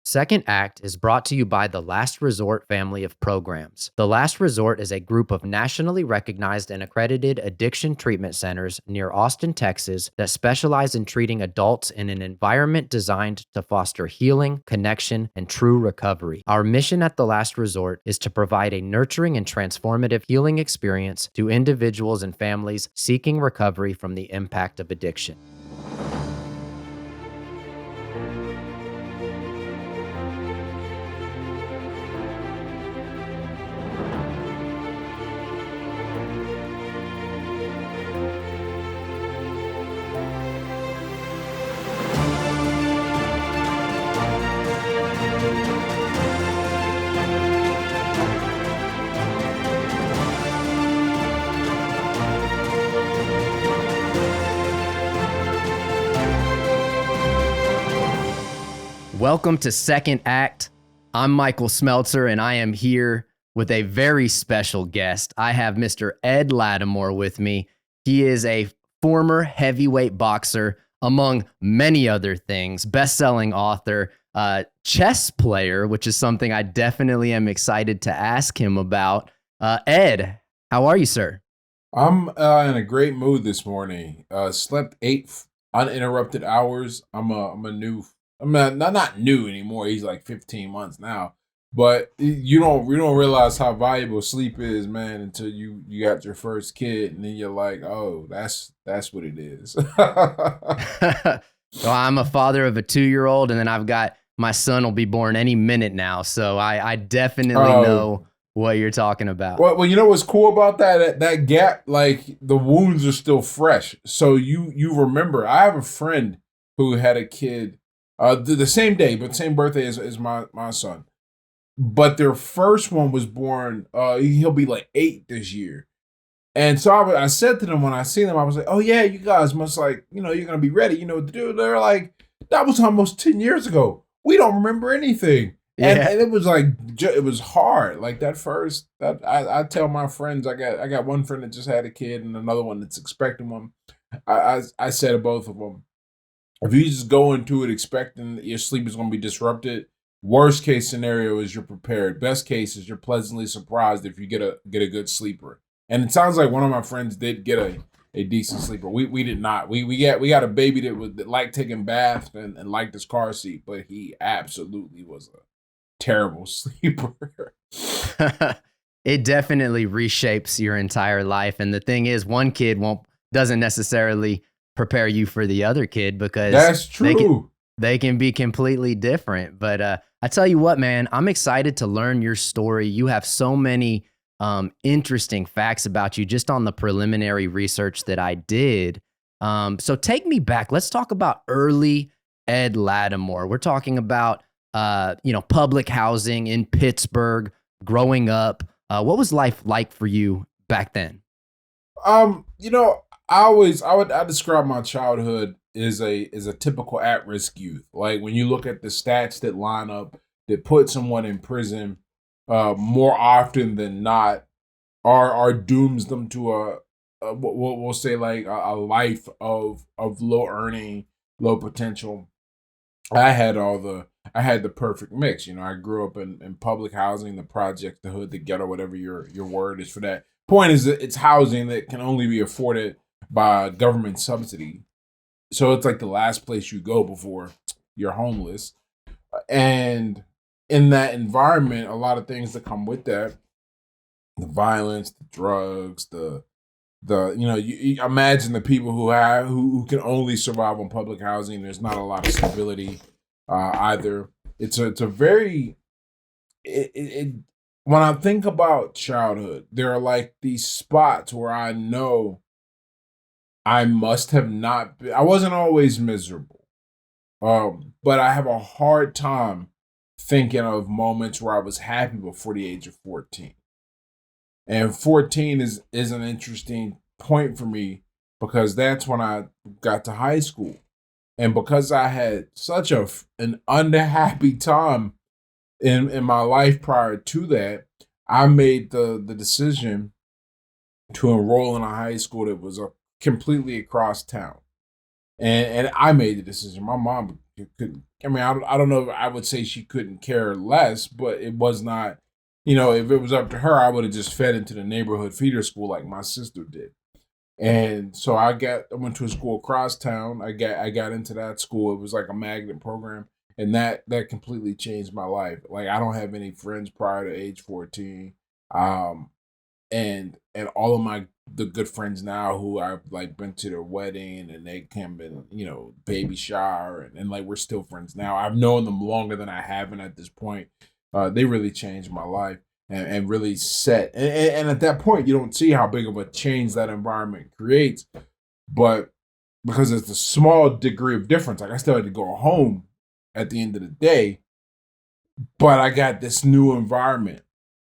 Second Act is brought to you by the Last Resort family of programs. The Last Resort is a group of nationally recognized and accredited addiction treatment centers near Austin, Texas, that specialize in treating adults in an environment designed to foster healing, connection, and true recovery. Our mission at the Last Resort is to provide a nurturing and transformative healing experience to individuals and families seeking recovery from the impact of addiction. Welcome to Second Act. I'm Michael Smeltzer, and I am here with a very special guest. I have Mr. Ed Latimore with me. He is a former heavyweight boxer, among many other things, best-selling author, chess player, which is something I definitely am excited to ask him about. Ed, how are you, sir? I'm in a great mood this morning. Slept 8 uninterrupted hours. I'm not new anymore. He's like 15 months now. But you don't realize how valuable sleep is, man, until you got your first kid, and then you're like, oh, that's what it is. So I'm a father of a 2-year-old, and then I've got my son will be born any minute now. So I definitely Oh, know what you're talking about. well, you know what's cool about that gap? Like the wounds are still fresh, so you remember. I have a friend who had a kid, the same day, but same birthday as my son. But their first one was born. He'll be like 8 this year, and so I said to them when I seen them, I was like, "Oh yeah, you guys must you're gonna be ready. You know what to do." They're like, "That was almost 10 years ago. We don't remember anything." And Yeah. it was like it was hard. Like that first, that I tell my friends, I got one friend that just had a kid and another one that's expecting one. I said to both of them, if you just go into it expecting that your sleep is going to be disrupted, worst case scenario is you're prepared. Best case is you're pleasantly surprised if you get a good sleeper. And it sounds like one of my friends did get a decent sleeper. We did not. We got a baby that liked taking baths and liked his car seat, but he absolutely was a terrible sleeper. It definitely reshapes your entire life. And the thing is, one kid doesn't necessarily prepare you for the other kid because That's they can true. they can be completely different. But I tell you what, man, I'm excited to learn your story. You have so many interesting facts about you just on the preliminary research that I did. So take me back. Let's talk about early Ed Latimore. We're talking about public housing in Pittsburgh, growing up. What was life like for you back then? You know, I describe my childhood as a typical at risk youth. Like when you look at the stats that line up that put someone in prison, more often than not, are dooms them to a what we'll say like a life of low earning, low potential. I had the perfect mix. You know, I grew up in public housing, the project, the hood, the ghetto, whatever your word is for that. Point is that it's housing that can only be afforded by government subsidy. So it's like the last place you go before you're homeless. And in that environment, a lot of things that come with that, the violence, the drugs, the you imagine the people who can only survive on public housing. There's not a lot of stability either. It's a very it when I think about childhood, there are like these spots where I know I must have not been. I wasn't always miserable, but I have a hard time thinking of moments where I was happy before the age of 14. And 14 is an interesting point for me because that's when I got to high school. And because I had such an unhappy time in my life prior to that, I made the decision to enroll in a high school that was completely across town. And I made the decision. My mom I mean, I don't know if I would say she couldn't care less, but it was not, if it was up to her, I would have just fed into the neighborhood feeder school like my sister did. And so I went to a school across town. I got into that school. It was like a magnet program, and that completely changed my life. Like I don't have any friends prior to age 14. Um, and all of the good friends now who I've like been to their wedding and they came in, baby shower and like we're still friends now. I've known them longer than I haven't at this point. They really changed my life and really set and at that point you don't see how big of a change that environment creates, but because it's a small degree of difference, like I still had to go home at the end of the day, but I got this new environment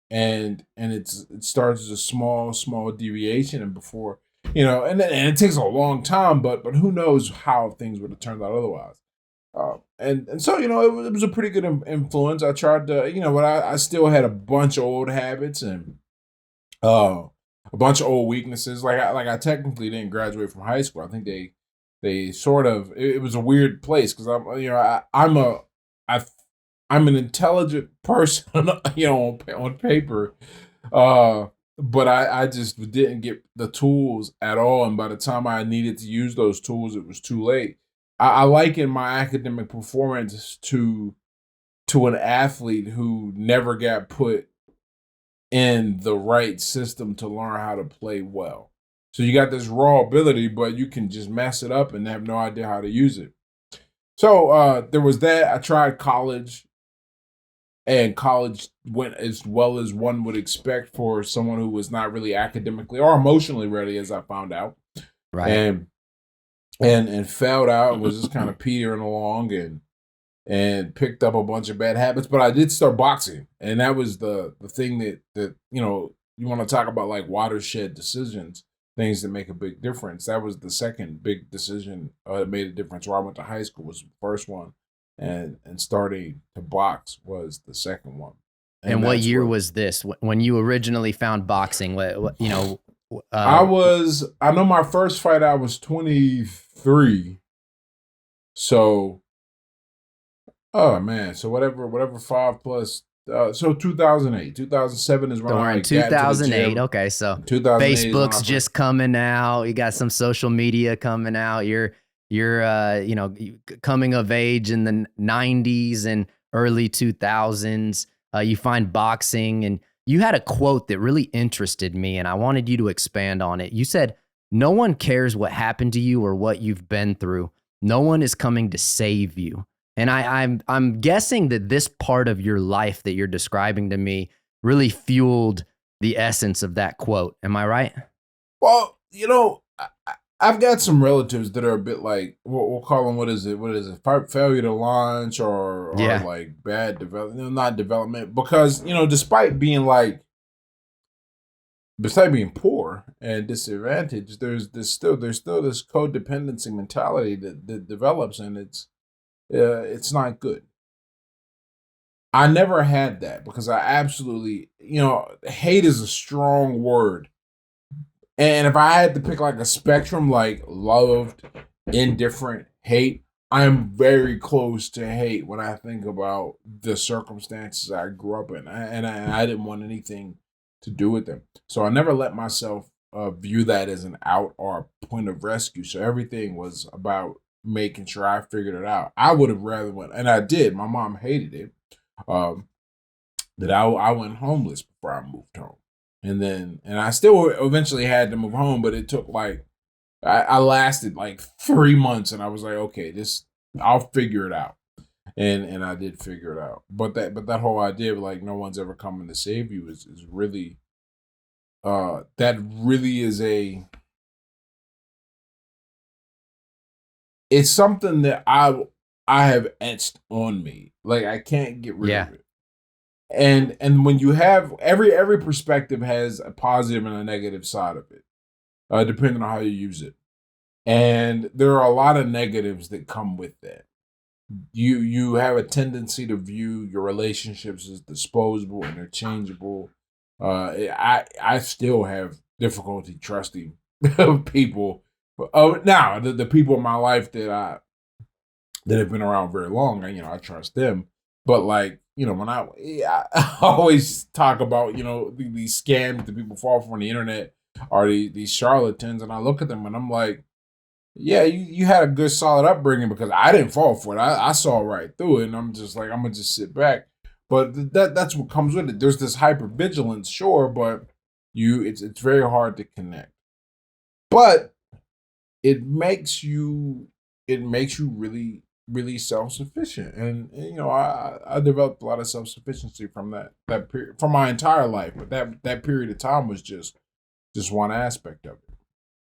and it starts as a small deviation and before and it takes a long time, but who knows how things would have turned out otherwise. And so it was a pretty good influence. I tried to but I still had a bunch of old habits and a bunch of old weaknesses. I technically didn't graduate from high school. I think they sort of it was a weird place because I I'm an intelligent person, on paper, but I just didn't get the tools at all. And by the time I needed to use those tools, it was too late. I liken my academic performance to an athlete who never got put in the right system to learn how to play well. So you got this raw ability, but you can just mess it up and have no idea how to use it. So there was that. I tried college, and college went as well as one would expect for someone who was not really academically or emotionally ready, as I found out, Right. and failed out and was just kind of petering along and picked up a bunch of bad habits. But I did start boxing, and that was the thing that you want to talk about like watershed decisions, things that make a big difference. That was the second big decision that made a difference. Where I went to high school was the first one, and starting to box was the second one. And And what that's year where was this when you originally found boxing? I know my first fight I was 23. So oh man, so whatever 5 plus so 2008, 2007 is when So we're I in got into the 2008. gym. Okay, so 2008 is when I Facebook's first. just coming out. You got some social media coming out. You're coming of age in the 90s and early 2000s. You find boxing, and you had a quote that really interested me, and I wanted you to expand on it. You said, "No one cares what happened to you or what you've been through. No one is coming to save you." And I'm guessing that this part of your life that you're describing to me really fueled the essence of that quote. Am I right? Well, I've got some relatives that are a bit like we'll call them, what is it? What is it? Failure to launch or Yeah. like bad development, not development, because despite being poor and disadvantaged, there's still this codependency mentality that develops, and it's not good. I never had that because I absolutely, hate is a strong word. And if I had to pick like a spectrum, like loved, indifferent, hate, I'm very close to hate when I think about the circumstances I grew up in. I didn't want anything to do with them. So I never let myself view that as an out or a point of rescue. So everything was about making sure I figured it out. I would have rather went, and I did. My mom hated it. Um, that I went homeless before I moved home. And I still eventually had to move home, but it took like, I lasted like 3 months and I was like, okay, I'll figure it out. And I did figure it out. But that whole idea of like, no one's ever coming to save you is really, that really is it's something that I have etched on me. Like I can't get rid Yeah. of it. And when you have every perspective has a positive and a negative side of it, depending on how you use it. And there are a lot of negatives that come with that. You have a tendency to view your relationships as disposable, interchangeable. I still have difficulty trusting people. Oh, now the people in my life that have been around very long. I trust them. But like, when I always talk about, these scams that people fall for on the internet are these charlatans, and I look at them and I'm like, yeah, you had a good solid upbringing, because I didn't fall for it. I saw right through it, and I'm just like, I'm gonna just sit back. But that's what comes with it. There's this hypervigilance, sure, but it's very hard to connect. But it makes you really really self sufficient, and I developed a lot of self sufficiency from that period, from my entire life. But that period of time was just one aspect of it.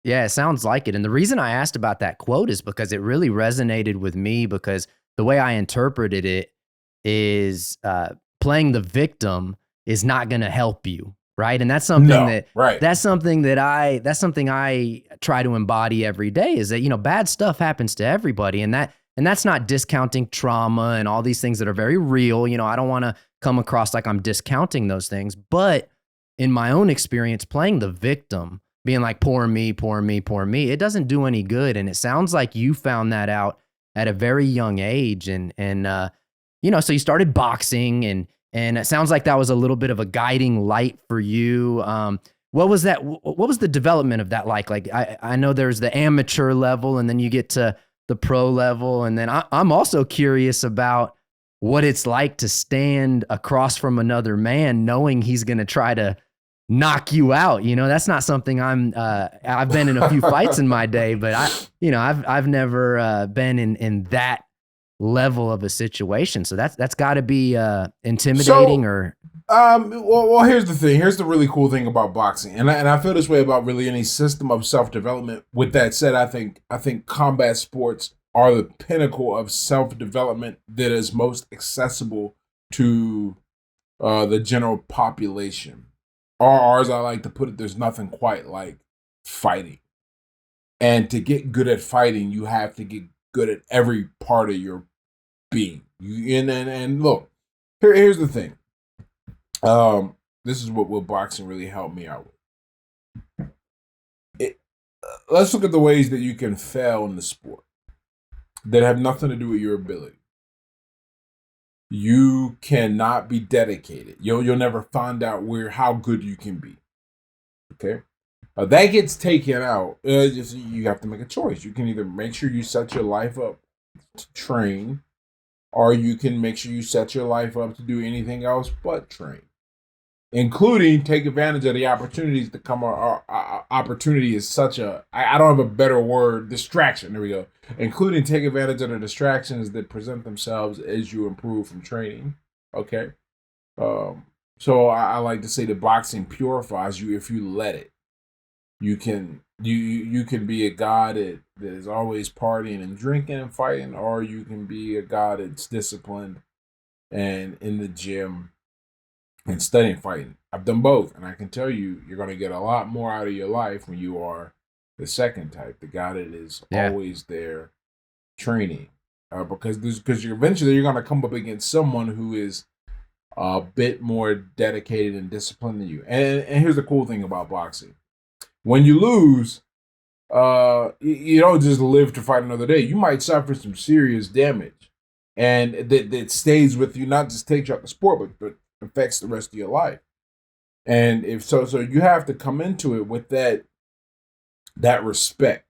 Yeah, it sounds like it. And the reason I asked about that quote is because it really resonated with me, because the way I interpreted it is playing the victim is not going to help you, right? And No, right. that's something I try to embody every day, is that, bad stuff happens to everybody, and that's not discounting trauma and all these things that are very real. I don't want to come across like I'm discounting those things, but in my own experience, playing the victim, being like, poor me, poor me, poor me, it doesn't do any good. And it sounds like you found that out at a very young age. So you started boxing, and it sounds like that was a little bit of a guiding light for you. What was that? What was the development of that like? Like, I know there's the amateur level, and then you get to the pro level. And then I'm also curious about what it's like to stand across from another man knowing he's going to try to knock you out. That's not something I've been in a few fights in my day, but I've never been in that level of a situation. So that's got to be intimidating. Well, here's the thing. Here's the really cool thing about boxing, and I feel this way about really any system of self development. With that said, I think combat sports are the pinnacle of self development that is most accessible to the general population. Or, as I like to put it, there's nothing quite like fighting. And to get good at fighting, you have to get good at every part of your being. And look, here's the thing. This is what boxing really helped me out with. Let's look at the ways that you can fail in the sport that have nothing to do with your ability. You cannot be dedicated. You'll never find out how good you can be. Okay, that gets taken out. You have to make a choice. You can either make sure you set your life up to train, or you can make sure you set your life up to do anything else but train, including take advantage of the opportunities that come. Opportunity is such I don't have a better word, distraction. There we go. Including take advantage of the distractions that present themselves as you improve from training. Okay. So I like to say that boxing purifies you if you let it. You can be a guy that is always partying and drinking and fighting, or you can be a guy that's disciplined and in the gym and studying fighting. I've done both, and I can tell you, you're going to get a lot more out of your life when you are the second type, the guy that is always there training, because eventually you're going to come up against someone who is a bit more dedicated and disciplined than you. And here's the cool thing about boxing: when you lose, you don't just live to fight another day. You might suffer some serious damage, and that stays with you, not just takes you out the sport, but affects the rest of your life. And if so you have to come into it with that respect.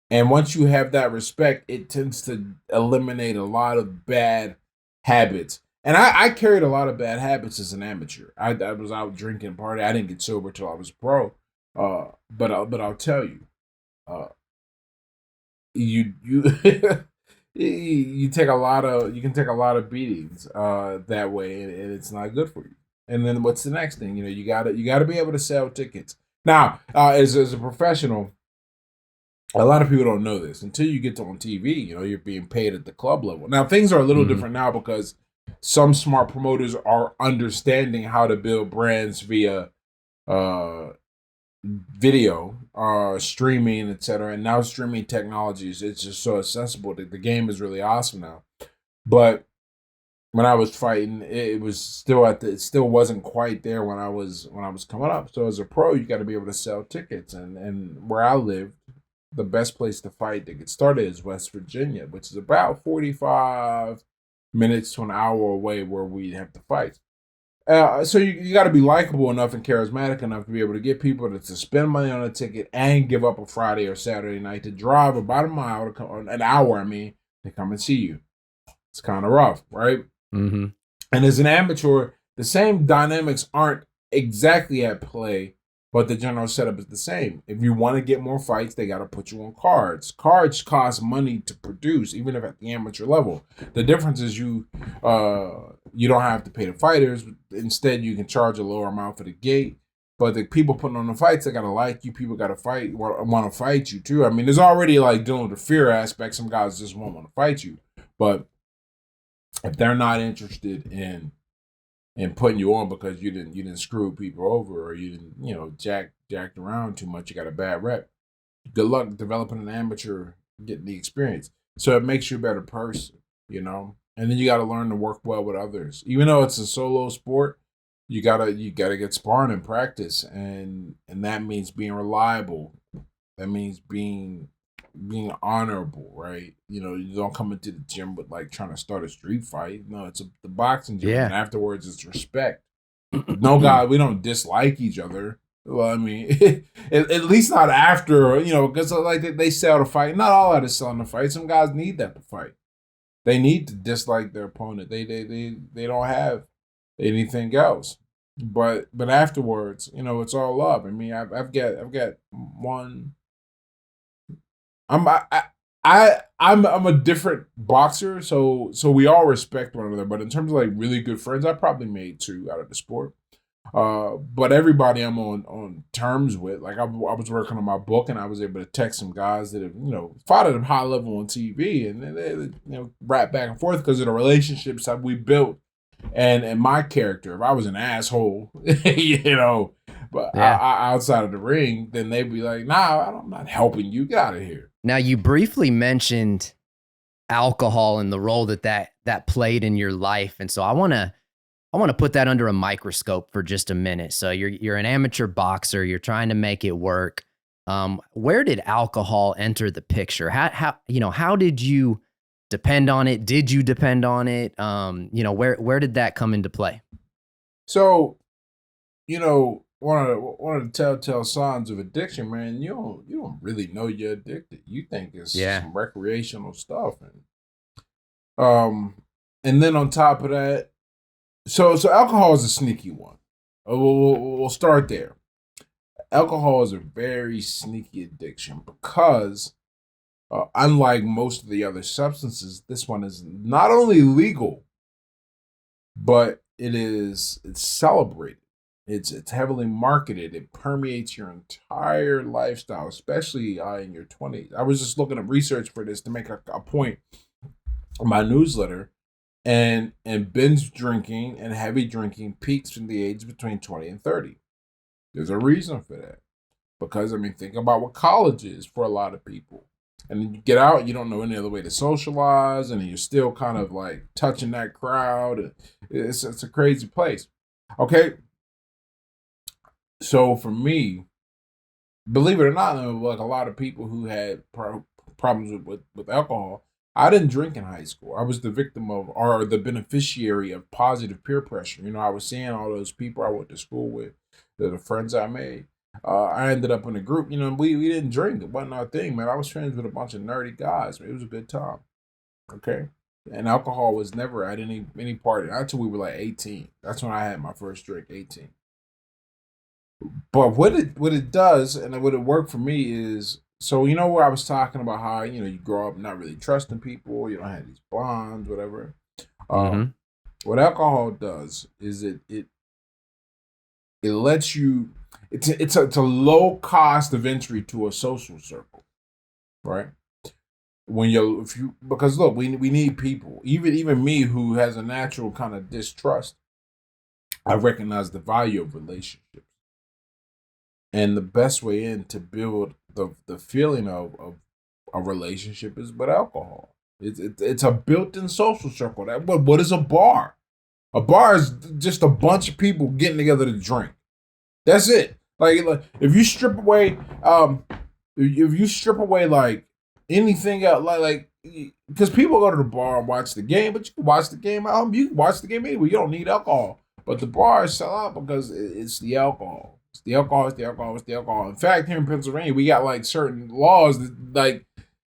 And once you have that respect, it tends to eliminate a lot of bad habits. And I carried a lot of bad habits as an amateur. I was out drinking, party. I didn't get sober till I was pro. But I'll tell you, you you take a lot of you can take a lot of beatings that way, and it's not good for you. And then what's the next thing? You gotta be able to sell tickets. Now, as a professional, a lot of people don't know this until you get on TV. You're being paid at the club level. Now things are a little different now, because some smart promoters are understanding how to build brands via video, streaming, etc. And now streaming technologies, it's just so accessible. The game is really awesome now. But when I was fighting, it was still it still wasn't quite there when I was coming up. So as a pro, you got to be able to sell tickets, and where I lived, the best place to fight to get started is West Virginia, which is about 45 minutes to an hour away where we have to fight. So you got to be likable enough and charismatic enough to be able to get people to spend money on a ticket and give up a Friday or Saturday night to drive about a mile to come, or an hour, to come and see you. It's kind of rough, right? Mm-hmm. And as an amateur, the same dynamics aren't exactly at play, but the general setup is the same. If you want to get more fights, they got to put you on cards. Cards cost money to produce, even if at the amateur level. The difference is you don't have to pay the fighters. Instead, you can charge a lower amount for the gate. But the people putting on the fights, they got to like you. People got to fight, want to fight you too. I mean, there's already like dealing with the fear aspect. Some guys just won't want to fight you. But if they're not interested in putting you on because you didn't screw people over, or you didn't jacked around too much, you got a bad rep, good luck developing an amateur, getting the experience. So it makes you a better person, and then you got to learn to work well with others. Even though it's a solo sport, you gotta get sparring and practice, and that means being reliable. That means being honorable, right? You don't come into the gym with like trying to start a street fight. No, it's the boxing gym, and afterwards it's respect. No, God, we don't dislike each other. Well, I mean, at least not after, because like they sell the fight. Not all out of selling the fight. Some guys need that to fight. They need to dislike their opponent. They don't have anything else. But afterwards, it's all love. I mean, I've got one. I'm a different boxer, so we all respect one another. But in terms of like really good friends, I probably made 2 out of the sport. But everybody I'm on terms with, like I was working on my book, and I was able to text some guys that have fought at a high level on TV, and they rap back and forth because of the relationships that we built, and my character. If I was an asshole, but outside of the ring, then they'd be like, "Nah, I'm not helping you. Get out of here." Now, you briefly mentioned alcohol and the role that played in your life, and so I want to put that under a microscope for just a minute. So you're an amateur boxer. You're trying to make it work. Where did alcohol enter the picture? How did you depend on it? Did you depend on it? Where did that come into play? So, one of the telltale signs of addiction, man, you don't really know you're addicted. You think it's some recreational stuff, and then on top of that, so alcohol is a sneaky one. We'll start there. Alcohol is a very sneaky addiction because, unlike most of the other substances, this one is not only legal, but it's celebrated. It's heavily marketed. It permeates your entire lifestyle, especially in your 20s. I was just looking at research for this to make a point in my newsletter, and binge drinking and heavy drinking peaks in the age between 20 and 30. There's a reason for that. Because, think about what college is for a lot of people. And then you get out, you don't know any other way to socialize, and you're still kind of like touching that crowd. It's a crazy place. Okay. So for me, believe it or not, like a lot of people who had problems with alcohol, I didn't drink in high school. I was the victim of, or the beneficiary of, positive peer pressure. I was seeing all those people I went to school with, the friends I made. I ended up in a group, we didn't drink. It wasn't our thing, man. I was friends with a bunch of nerdy guys. It was a good time. Okay. And alcohol was never at any party until we were like 18. That's when I had my first drink, 18. But what it does, and what it worked for me is, so where I was talking about how you grow up not really trusting people, you don't have these bonds, whatever. What alcohol does is it lets you. It's a low cost of entry to a social circle, right? Because look, we need people. Even me, who has a natural kind of distrust, I recognize the value of relationships. And the best way in to build the feeling of a relationship is with alcohol. It's a built-in social circle. What is a bar? A bar is just a bunch of people getting together to drink. That's it. Like if you strip away if you strip away like anything else, like because people go to the bar and watch the game, but you can watch the game at home. You can watch the game anyway. You don't need alcohol. But the bars sell out because it's the alcohol. It's the alcohol. It's the alcohol. It's the alcohol. In fact, here in Pennsylvania, we got like certain laws that like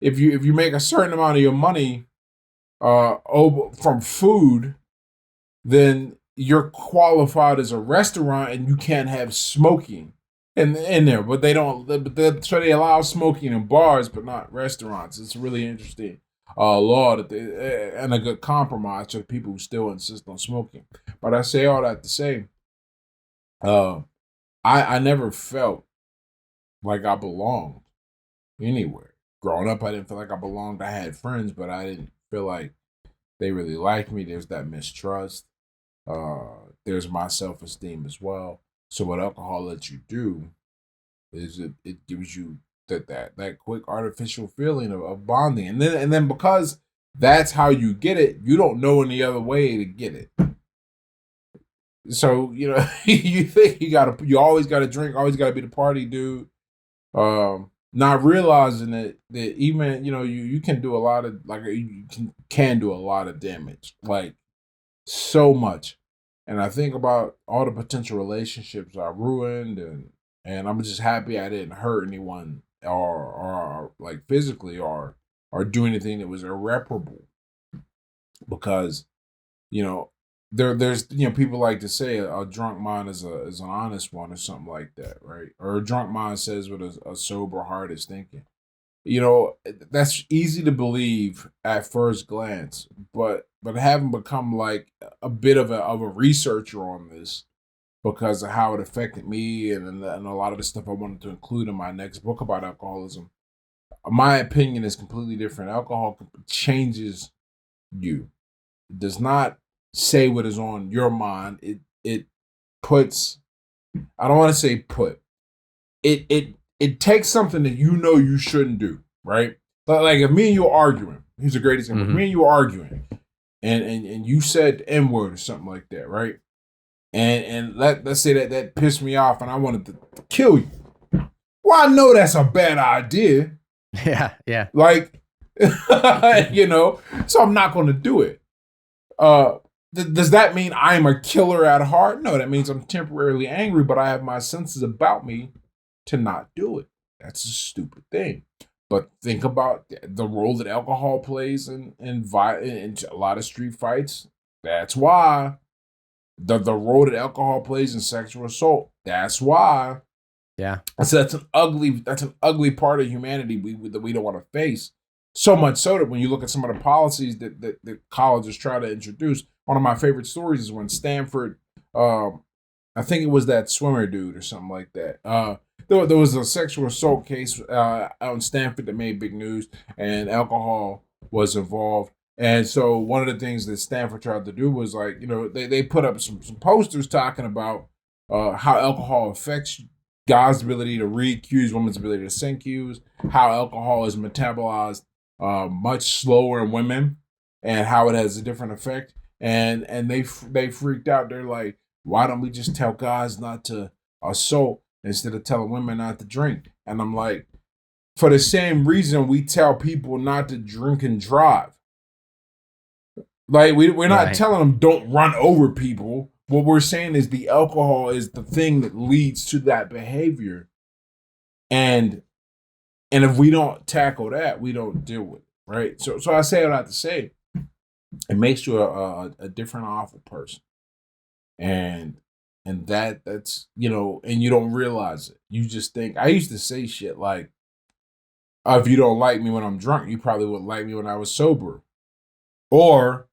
if you make a certain amount of your money from food, then you're qualified as a restaurant and you can't have smoking in there. But they don't. So they allow smoking in bars, but not restaurants. It's really interesting law that and a good compromise to people who still insist on smoking. But I say all that to say, uh, I never felt like I belonged anywhere. Growing up, I didn't feel like I belonged. I had friends, but I didn't feel like they really liked me. There's that mistrust. There's my self-esteem as well. So what alcohol lets you do is it gives you that quick artificial feeling of bonding, and then because that's how you get it, you don't know any other way to get it. So you think you always gotta drink, always gotta be the party dude. Not realizing that even you can do a lot of you can do a lot of damage, like so much. And I think about all the potential relationships I ruined, and I'm just happy I didn't hurt anyone or like physically or do anything that was irreparable, because you know there's people like to say a drunk mind is an honest one or something like that, right? Or a drunk mind says what a sober heart is thinking. That's easy to believe at first glance, but having become like a bit of a researcher on this because of how it affected me and a lot of the stuff I wanted to include in my next book about alcoholism, my opinion is completely different. Alcohol changes you. It does not say what is on your mind. It puts, I don't want to say put, it takes something that you shouldn't do, right? But like if me and you are arguing, here's a great example. If me and you are arguing and you said the N-word or something like that, right? And let's say that pissed me off and I wanted to kill you. Well, I know that's a bad idea. Yeah, yeah. Like, so I'm not going to do it. Does that mean I'm a killer at heart? No, that means I'm temporarily angry, but I have my senses about me to not do it. That's a stupid thing. But think about the role that alcohol plays in a lot of street fights. That's why. The role that alcohol plays in sexual assault. That's why. Yeah. So that's an ugly part of humanity that we don't want to face. So much so that when you look at some of the policies that colleges try to introduce, one of my favorite stories is when Stanford, I think it was that swimmer dude or something like that. There was a sexual assault case out in Stanford that made big news, and alcohol was involved. And so one of the things that Stanford tried to do was they put up some posters talking about how alcohol affects guys' ability to read cues, women's ability to send cues, how alcohol is metabolized much slower in women, and how it has a different effect. And they freaked out. They're like, why don't we just tell guys not to assault instead of telling women not to drink? And I'm like, for the same reason we tell people not to drink and drive. Like we're not telling them don't run over people. What we're saying is the alcohol is the thing that leads to that behavior. And if we don't tackle that, we don't deal with it, right? So I say all that to say, it makes you a different, awful person. And that's and you don't realize it. You just think, I used to say shit like, if you don't like me when I'm drunk, you probably wouldn't like me when I was sober. Or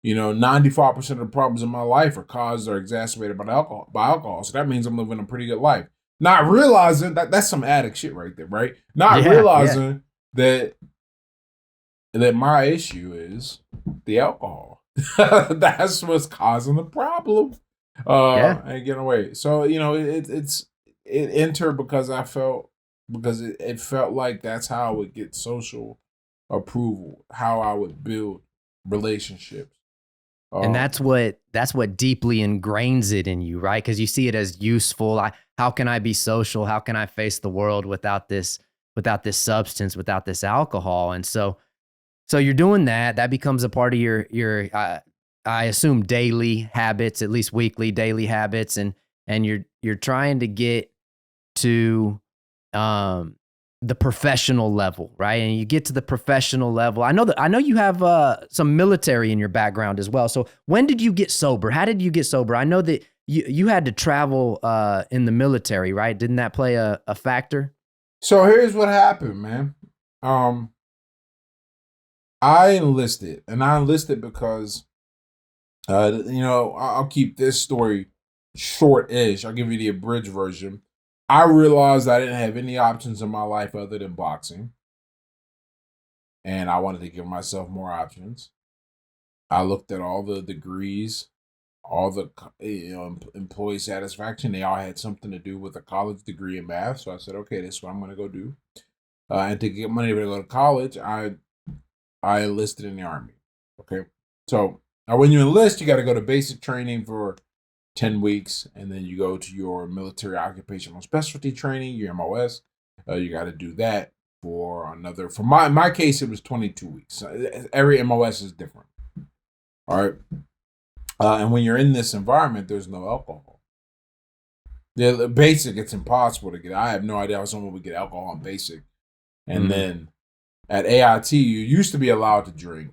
95% of the problems in my life are caused or exacerbated by alcohol. So that means I'm living a pretty good life. Not realizing that's some addict shit right there, right? Not realizing that my issue is the alcohol. That's what's causing the problem. And getting away. So it entered because it felt like that's how I would get social approval, how I would build relationships. And that's what deeply ingrains it in you, right? Because you see it as useful. How can I be social? How can I face the world without this this substance, without this alcohol. And so you're doing that. That becomes a part of your I assume daily habits, at least weekly daily habits, and you're trying to get to the professional level, right? And you get to the professional level. I know you have some military in your background as well. So when did you get sober? How did you get sober? I know that you had to travel in the military, right? Didn't that play a factor? So here's what happened, man. I enlisted, and I enlisted because, I'll keep this story short-ish. I'll give you the abridged version. I realized I didn't have any options in my life other than boxing, and I wanted to give myself more options. I looked at all the degrees, all the employee satisfaction. They all had something to do with a college degree in math. So I said, okay, this is what I'm going to go do. And to get money to go to college, I enlisted in the Army. Okay. So now when you enlist, you got to go to basic training for 10 weeks, and then you go to your military occupational specialty training, your MOS. You got to do that for my case, it was 22 weeks. Every MOS is different. All right. And when you're in this environment, there's no alcohol. The basic, it's impossible to get. I have no idea how someone would get alcohol in basic. And then at AIT, you used to be allowed to drink.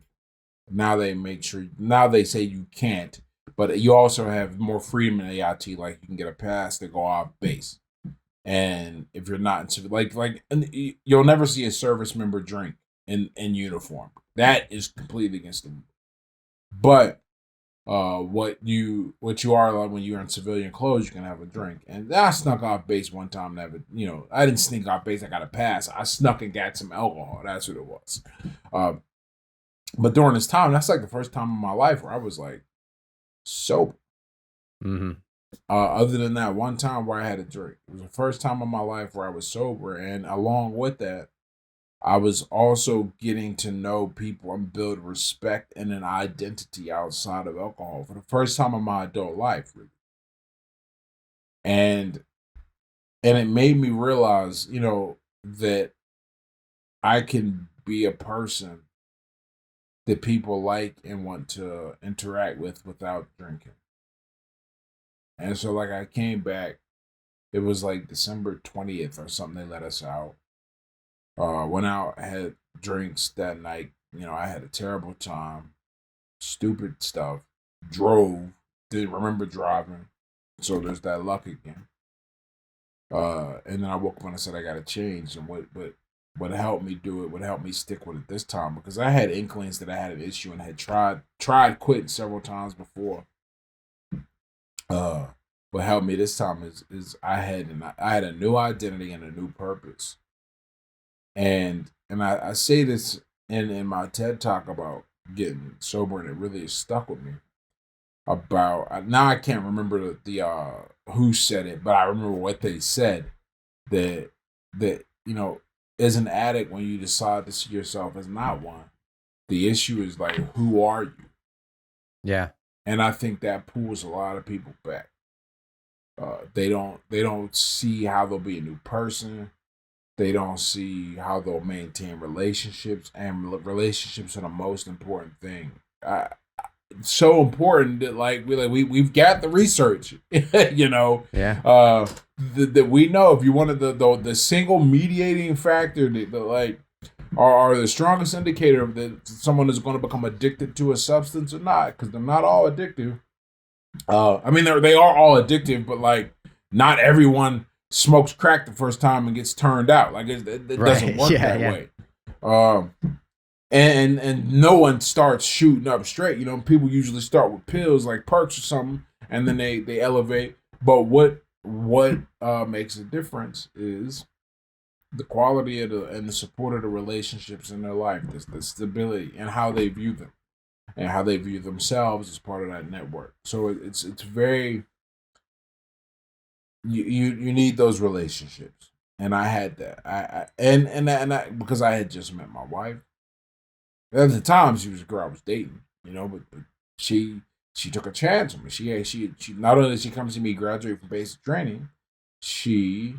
Now they say you can't, but you also have more freedom in AIT. Like you can get a pass to go off base. And if you're not in you'll never see a service member drink in uniform. That is completely against the rule. But what you are like when you're in civilian clothes, you can have a drink. And I snuck off base one time to have it. I didn't sneak off base. I got a pass. I snuck and got some alcohol. That's what it was. But during this time, that's like the first time in my life where I was like sober. Mm-hmm. Other than that one time where I had a drink, it was the first time in my life where I was sober. And along with that, I was also getting to know people and build respect and an identity outside of alcohol for the first time in my adult life, really. And it made me realize, that I can be a person that people like and want to interact with without drinking. And so like I came back, it was like December 20th or something, they let us out. Went out, had drinks that night. I had a terrible time. Stupid stuff. Drove. Didn't remember driving. So there's that luck again. And then I woke up and I said I gotta change. And what helped me do it, what helped me stick with it this time, because I had inklings that I had an issue and had tried quitting several times before. What helped me this time is I had a new identity and a new purpose. And I say this in my TED talk about getting sober, and it really has stuck with me. About now, I can't remember the who said it, but I remember what they said, that as an addict, when you decide to see yourself as not one, the issue is like, who are you? Yeah. And I think that pulls a lot of people back. They don't see how they'll be a new person. They don't see how they'll maintain relationships, and relationships are the most important thing. So important that we've got the research, Yeah. that we know if you wanted the single mediating factor that are the strongest indicator that someone is going to become addicted to a substance or not, because they're not all addictive. I mean, they are all addictive, but not everyone smokes crack the first time and gets turned out. It doesn't work that way. And no one starts shooting up straight. People usually start with pills like perks or something, and then they elevate. But what makes a difference is the quality of and the support of the relationships in their life, the stability, and how they view them, and how they view themselves as part of that network. So it's very you need those relationships, and I had that. I because I had just met my wife. At the time, she was a girl I was dating, but she took a chance on me. She not only did she come to me graduate from basic training, she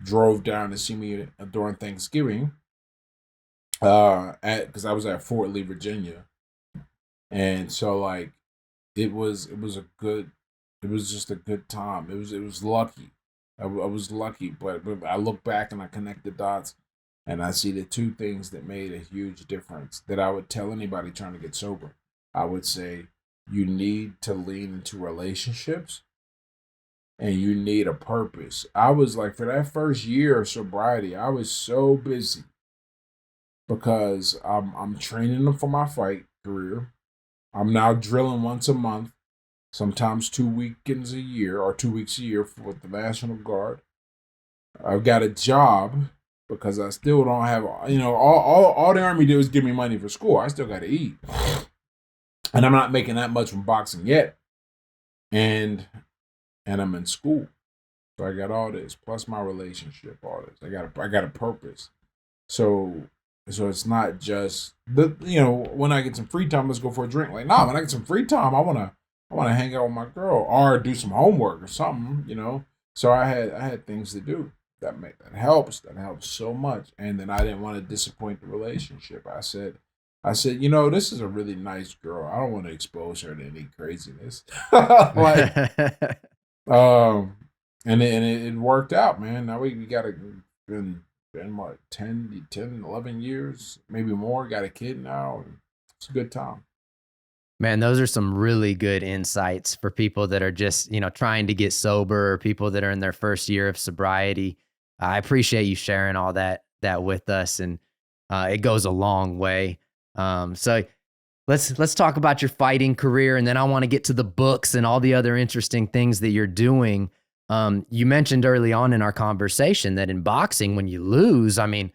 drove down to see me during Thanksgiving, because I was at Fort Lee, Virginia, and so like it was just a good time. It was lucky. I was lucky, but I look back and I connect the dots, and I see the two things that made a huge difference that I would tell anybody trying to get sober. I would say you need to lean into relationships and you need a purpose. I was like, for that first year of sobriety, I was so busy because I'm training them for my fight career. I'm now drilling once a month, sometimes 2 weekends a year or 2 weeks a year with the National Guard. I've got a job because I still don't have, all the Army did was give me money for school. I still got to eat. And I'm not making that much from boxing yet. And I'm in school. So I got all this, plus my relationship, all this. I got a purpose. So it's not just when I get some free time, let's go for a drink. Like, nah, when I get some free time, I wanna hang out with my girl or do some homework or something. So I had things to do that helps. That helps so much. And then I didn't want to disappoint the relationship. I said, this is a really nice girl. I don't want to expose her to any craziness. Like, um, and it worked out, man. Now we got been what 11 years, maybe more. Got a kid now. And it's a good time. Man, those are some really good insights for people that are just, trying to get sober, or people that are in their first year of sobriety. I appreciate you sharing all that with us, and it goes a long way. So let's talk about your fighting career, and then I want to get to the books and all the other interesting things that you're doing. You mentioned early on in our conversation that in boxing, when you lose, I mean,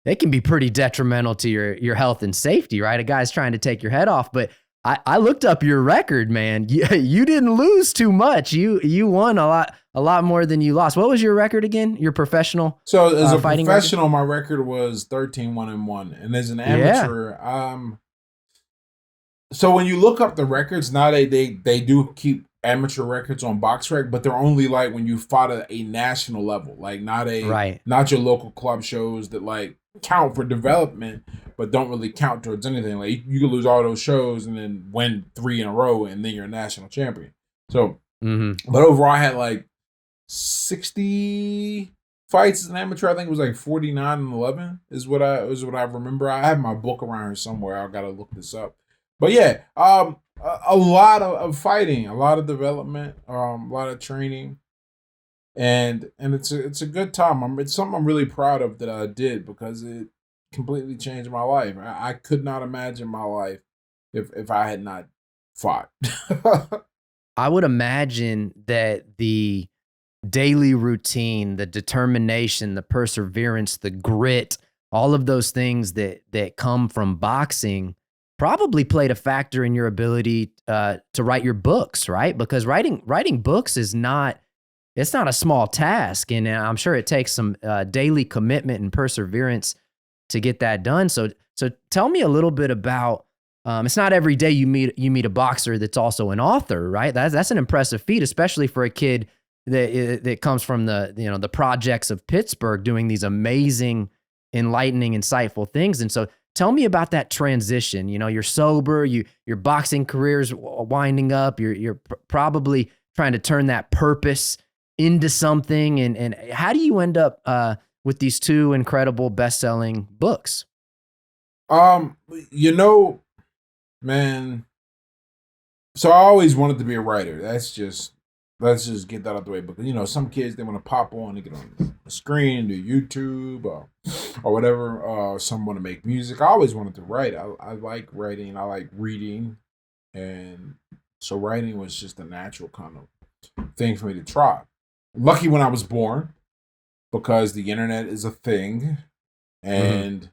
it can be pretty detrimental to your health and safety, right? A guy's trying to take your head off, but I looked up your record, man. You didn't lose too much. You won a lot more than you lost. What was your record again? Your professional? So as a fighting professional, my record was 13-1-1, and as an Yeah. amateur, so when you look up the records now, they do keep amateur records on BoxRec, but they're only like when you fought at a national level, like Right. not your local club shows that like count for development, but don't really count towards anything. Like you could lose all those shows and then win 3 in a row, and then you're a national champion. So, but overall, I had like 60 fights as an amateur. I think it was like 49-11 is what I remember. I have my book around here somewhere. I gotta look this up. But yeah, a lot of fighting, a lot of development, a lot of training, and it's a good time. It's something I'm really proud of that I did because it completely changed my life. I could not imagine my life if I had not fought. I would imagine that the daily routine, the determination, the perseverance, the grit, all of those things that come from boxing probably played a factor in your ability to write your books, right? Because writing books is not it's not a small task, and I'm sure it takes some daily commitment and perseverance to get that done. So tell me a little bit about. It's not every day you meet a boxer that's also an author, right? That's an impressive feat, especially for a kid that comes from the projects of Pittsburgh, doing these amazing, enlightening, insightful things. And so tell me about that transition. You're sober, your boxing career's winding up. You're probably trying to turn that purpose into something. And how do you end up with these two incredible best-selling books? um, you know, man. So I always wanted to be a writer. Let's just get that out the way. Because some kids, they want to pop on and get on the screen, do YouTube or whatever. Some want to make music. I always wanted to write. I like writing. I like reading, and so writing was just a natural kind of thing for me to try. Lucky when I was born because the internet is a thing, Mm-hmm.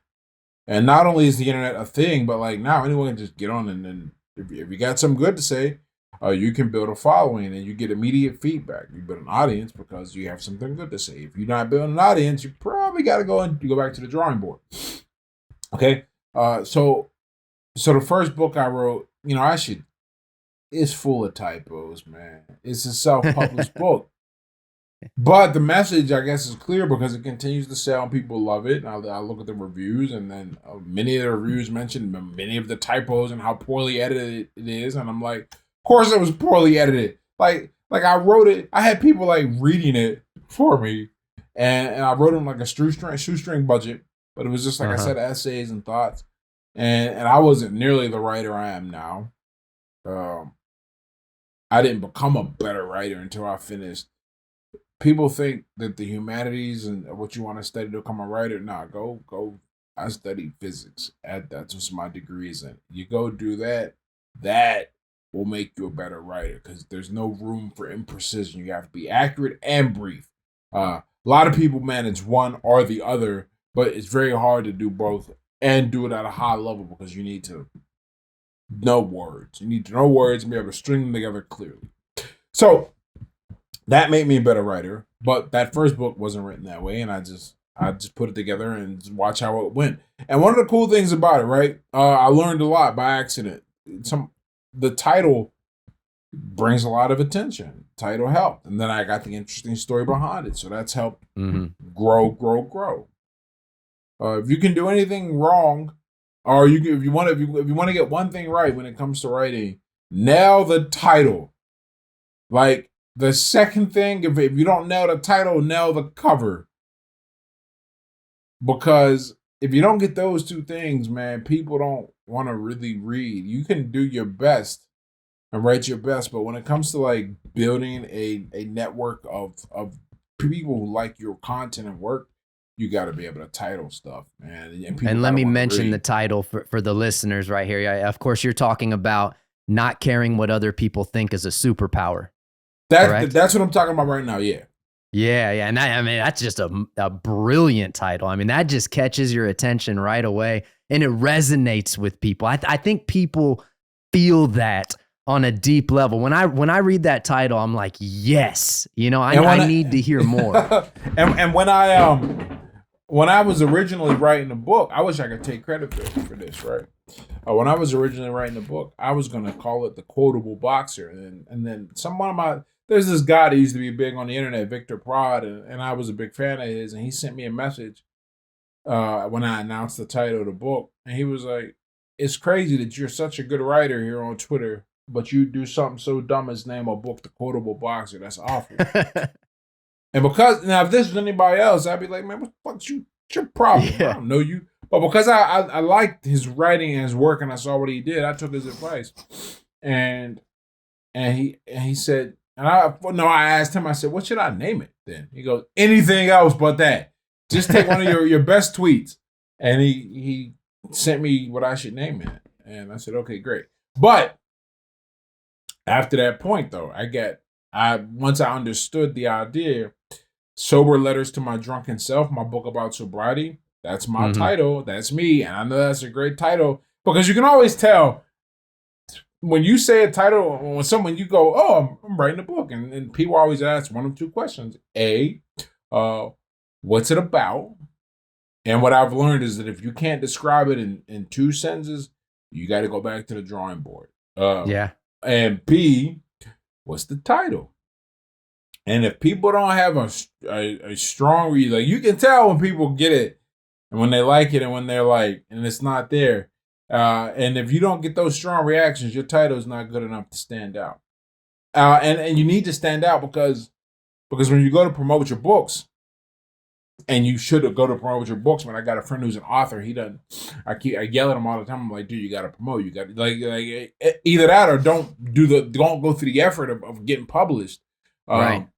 and not only is the internet a thing, but like now anyone can just get on and then if you got something good to say, you can build a following and you get immediate feedback. You build an audience because you have something good to say. If you're not building an audience, you probably got to go back to the drawing board. Okay, so the first book I wrote, it's full of typos, man. It's a self-published book. But the message, I guess, is clear because it continues to sell and people love it. And I look at the reviews, and then many of the reviews mention many of the typos and how poorly edited it is. And I'm like, of course it was poorly edited. Like I wrote it. I had people like reading it for me, and I wrote them like a shoestring budget. But it was just like I Uh-huh. said, essays and thoughts. And I wasn't nearly the writer I am now. Um, I didn't become a better writer until I finished. People think that the humanities and what you want to study to become a writer. Nah, go. I studied physics. That's what my degree is in. You go do that. That will make you a better writer because there's no room for imprecision. You have to be accurate and brief. A lot of people manage one or the other, but it's very hard to do both and do it at a high level because you need to know words. You need to know words and be able to string them together clearly. So that made me a better writer. But that first book wasn't written that way, and I just put it together and just watch how it went. And one of the cool things about it, right? I learned a lot by accident. The title brings a lot of attention. Title helped, and then I got the interesting story behind it, so that's helped grow. If you can do anything wrong, or if you want to get one thing right when it comes to writing, nail the title. Like the second thing, if you don't nail the title, nail the cover. Because if you don't get those two things, man, people don't want to really read. You can do your best and write your best, but when it comes to like building a network of people who like your content and work, you got to be able to title stuff, man, and people And got let to me want to mention the read. title for the listeners right here. Of course, you're talking about not caring what other people think is a superpower, correct? That's what I'm talking about right now. Yeah, Yeah, yeah. And I mean, that's just a brilliant title. I mean, that just catches your attention right away and it resonates with people. I think people feel that on a deep level. When I read that title, I'm like, yes, and I need to hear more. and when I was originally writing the book, I wish I could take credit for this, right? When I was originally writing the book, I was gonna call it the quotable boxer, and then one of my there's this guy that used to be big on the internet, Victor Prod, and I was a big fan of his, and he sent me a message when I announced the title of the book, and he was like, "It's crazy that you're such a good writer here on Twitter, but you do something so dumb as name a book the quotable boxer. That's awful." And because now, if this was anybody else, I'd be like, "Man, what the fuck's what's your problem? I Yeah. don't know you." But because I liked his writing and his work, and I saw what he did, I took his advice, and he said, and I asked him, I said, "What should I name it?" Then he goes, "Anything else but that. Just take one of your best tweets." And he sent me what I should name it, and I said, "Okay, great." But after that point, though, I once I understood the idea. Sober Letters to My Drunken Self, my book about sobriety. That's my Hmm. title. That's me. And I know that's a great title because you can always tell when you say a title, when someone you go, "Oh, I'm writing a book." And people always ask one of two questions. A, uh, what's it about? And what I've learned is that if you can't describe it in two sentences, you got to go back to the drawing board. Yeah. And B, what's the title? And if people don't have a strong read, like you can tell when people get it and when they like it and when they're like, and it's not there. And if you don't get those strong reactions, your title is not good enough to stand out. And you need to stand out because when you go to promote your books, and you should go to promote your books. When I got a friend who's an author, he doesn't. I yell at him all the time. I'm like, dude, you got to promote. You got either that or don't go through the effort of getting published. Right. Um,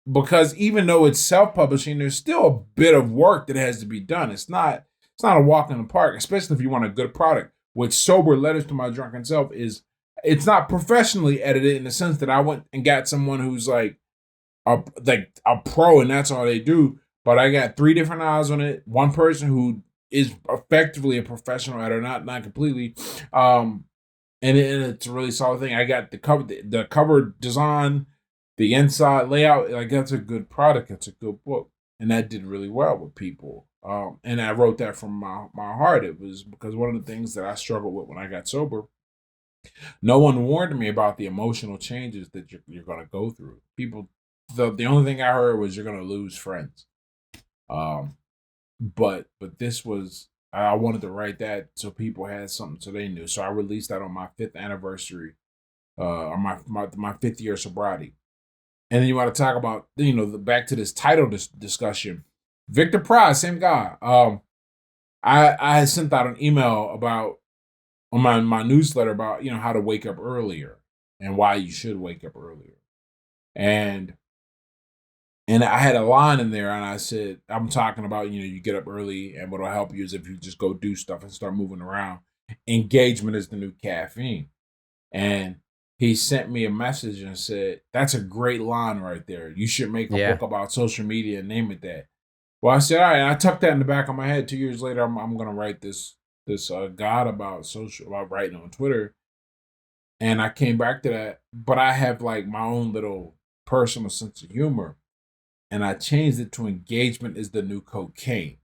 because even though it's self-publishing, there's still a bit of work that has to be done. It's not a walk in the park, especially if you want a good product. Which Sober Letters to My Drunken Self is. It's not professionally edited in the sense that I went and got someone who's like a pro and that's all they do. But I got three different eyes on it. One person who is effectively a professional editor, not completely. And it's a really solid thing. I got the cover design, the inside layout. Like that's a good product. It's a good book, and that did really well with people. And I wrote that from my heart. It was because one of the things that I struggled with when I got sober, no one warned me about the emotional changes that you're going to go through. People the only thing I heard was you're gonna lose friends. Um, but this was I wanted to write that so people had something so they knew. So I released that on my 5th anniversary, or my 5th year sobriety. And then you want to talk about back to this title discussion. Victor Price, same guy. I had sent out an email about on my newsletter about how to wake up earlier and why you should wake up earlier. And I had a line in there and I said, I'm talking about, you get up early and what'll help you is if you just go do stuff and start moving around. Engagement is the new caffeine. And he sent me a message and said, that's a great line right there. You should make a book about social media and name it that. Well, I said, all right. And I tucked that in the back of my head. 2 years later, I'm going to write this guide about writing on Twitter. And I came back to that, but I have like my own little personal sense of humor. And I changed it to engagement is the new cocaine.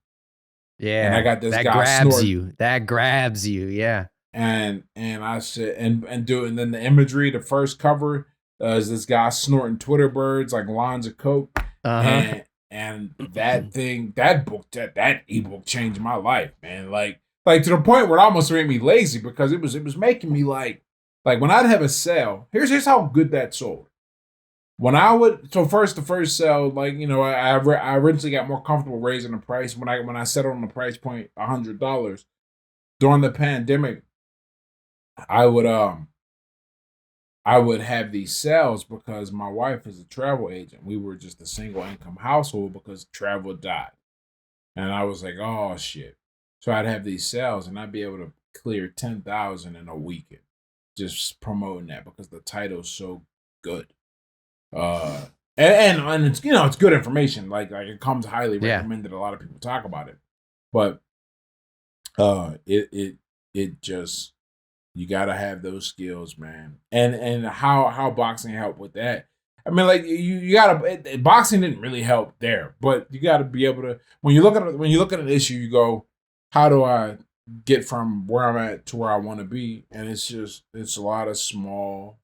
Yeah. And I got this that guy grabs snorting. you. That grabs you. Yeah. And I said, and then the imagery, the first cover is this guy snorting Twitter birds like lines of coke. Uh-huh. And that ebook changed my life, man. Like to the point where it almost made me lazy because it was making me like when I'd have a sale. Here's how good that sold. When I would the first sale, like I originally got more comfortable raising the price when I settled on the price point $100 during the pandemic. I would have these sales because my wife is a travel agent. We were just a single income household because travel died. And I was like, oh shit. So I'd have these sales and I'd be able to clear 10,000 in a weekend just promoting that because the title's so good. And it's it's good information. Like it comes highly recommended. A lot of people talk about it. But it just you gotta have those skills, man. And how boxing helped with that. I mean, like you gotta boxing didn't really help there, but you gotta be able to when you look at an issue, you go, how do I get from where I'm at to where I want to be? And it's a lot of small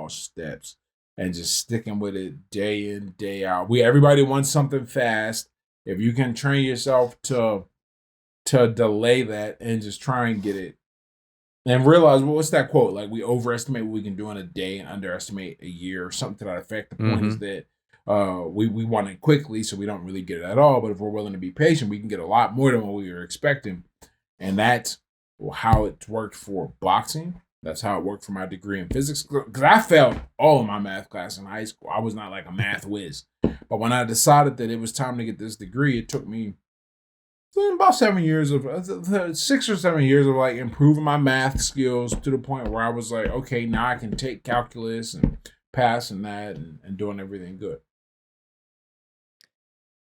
steps and just sticking with it day in, day out. Everybody wants something fast. If you can train yourself to delay that and just try and get it and realize, well, what's that quote? Like we overestimate what we can do in a day and underestimate a year or something to that effect. The point is that we want it quickly, so we don't really get it at all. But if we're willing to be patient, we can get a lot more than what we were expecting. And that's how it worked for boxing. That's how it worked for my degree in physics. Because I failed all of my math class in high school. I was not like a math whiz. But when I decided that it was time to get this degree, it took me about 7 years of 6 or 7 years of like improving my math skills to the point where I was like, okay, now I can take calculus and passing that and doing everything good.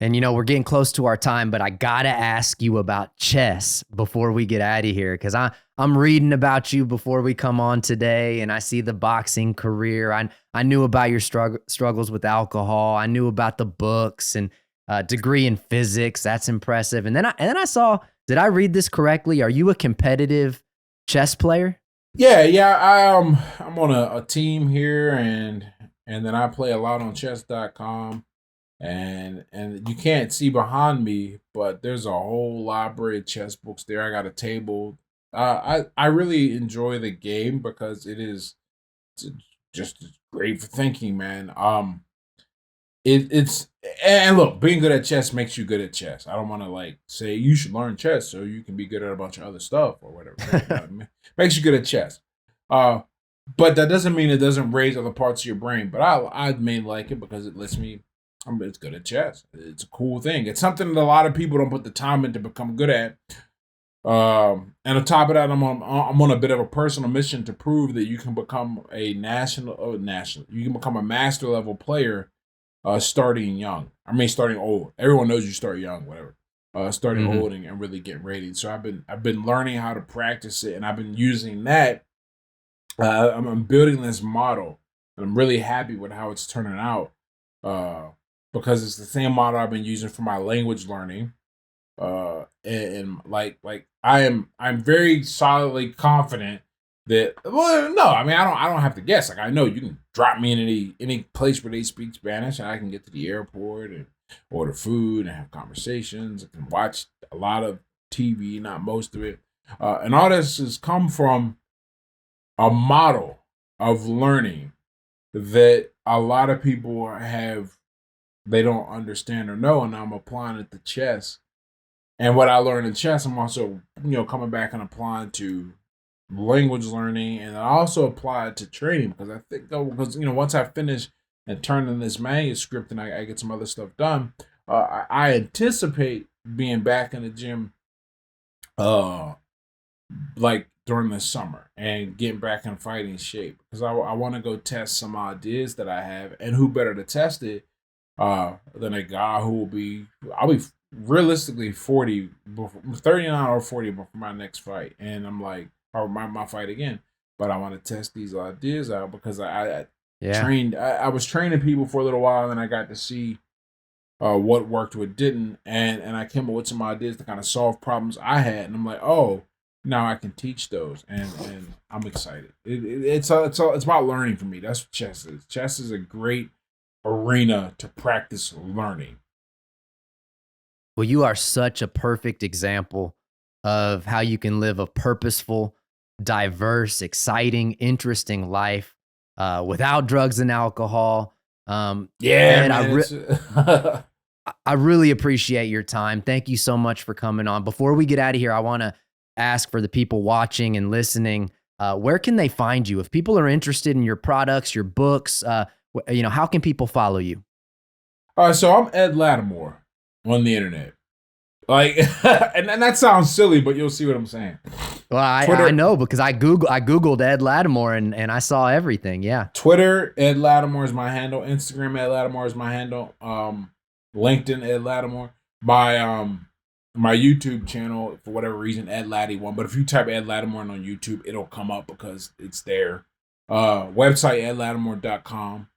And we're getting close to our time, but I gotta ask you about chess before we get out of here, because I'm reading about you before we come on today, and I see the boxing career. I knew about your struggles with alcohol. I knew about the books and degree in physics. That's impressive. And then I saw. Did I read this correctly? Are you a competitive chess player? Yeah. I'm on a team here, and then I play a lot on chess.com. And you can't see behind me, but there's a whole library of chess books there. I got a table. I really enjoy the game because it's just great for thinking, man. It's and look, being good at chess makes you good at chess. I don't want to like say you should learn chess so you can be good at a bunch of other stuff or whatever. Makes you good at chess. But that doesn't mean it doesn't raise other parts of your brain. But I mainly like it because it lets me. It's good at chess. It's a cool thing. It's something that a lot of people don't put the time in to become good at. And on top of that, I'm on a bit of a personal mission to prove that you can become a you can become a master level player, starting young. I mean, starting old. Everyone knows you start young, whatever. Starting old and really getting ready. So I've been learning how to practice it, and I've been using that. I'm building this model, and I'm really happy with how it's turning out. Because it's the same model I've been using for my language learning. And like I'm very solidly confident that, well, no, I mean, I don't have to guess. Like, I know you can drop me in any place where they speak Spanish, and I can get to the airport and order food and have conversations. I can watch a lot of TV, not most of it. And all this has come from a model of learning that a lot of people have, they don't understand or know, and I'm applying it to chess. And what I learned in chess, I'm also, coming back and applying to language learning, and I also apply it to training, because I think, because once I finish and turn in this manuscript and I get some other stuff done, I anticipate being back in the gym, like during the summer, and getting back in fighting shape, because I want to go test some ideas that I have, and who better to test it than a guy who I'll be realistically 40, 39 or 40 before my next fight, and I'm like, or my fight again. But I want to test these ideas out, because I trained. I was training people for a little while, and I got to see what worked, what didn't, and I came up with some ideas to kind of solve problems I had, and I'm like, oh, now I can teach those, and I'm excited. It's about learning for me. That's what chess is. Chess is a great arena to practice learning. Well, you are such a perfect example of how you can live a purposeful, diverse, exciting, interesting life without drugs and alcohol. Yeah, Ed, man. I really appreciate your time. Thank you so much for coming on. Before we get out of here, I want to ask for the people watching and listening, where can they find you? If people are interested in your products, your books, how can people follow you? So I'm Ed Latimore on the internet. Like, and that sounds silly, but you'll see what I'm saying. Well, I know, because I Googled Ed Latimore and I saw everything. Yeah. Twitter, Ed Latimore is my handle. Instagram, Ed Latimore is my handle. LinkedIn, Ed Latimore. My YouTube channel, for whatever reason, Ed Latty one. But if you type Ed Latimore on YouTube, it'll come up because it's there. Website, edlatimore.com.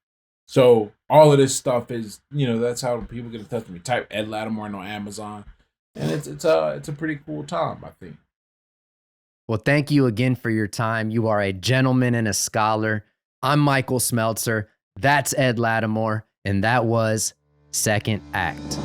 So all of this stuff is, that's how people get in touch with me. Type Ed Latimore on Amazon, and it's a pretty cool time, I think. Well, thank you again for your time. You are a gentleman and a scholar. I'm Michael Smeltzer. That's Ed Latimore, and that was Second Act.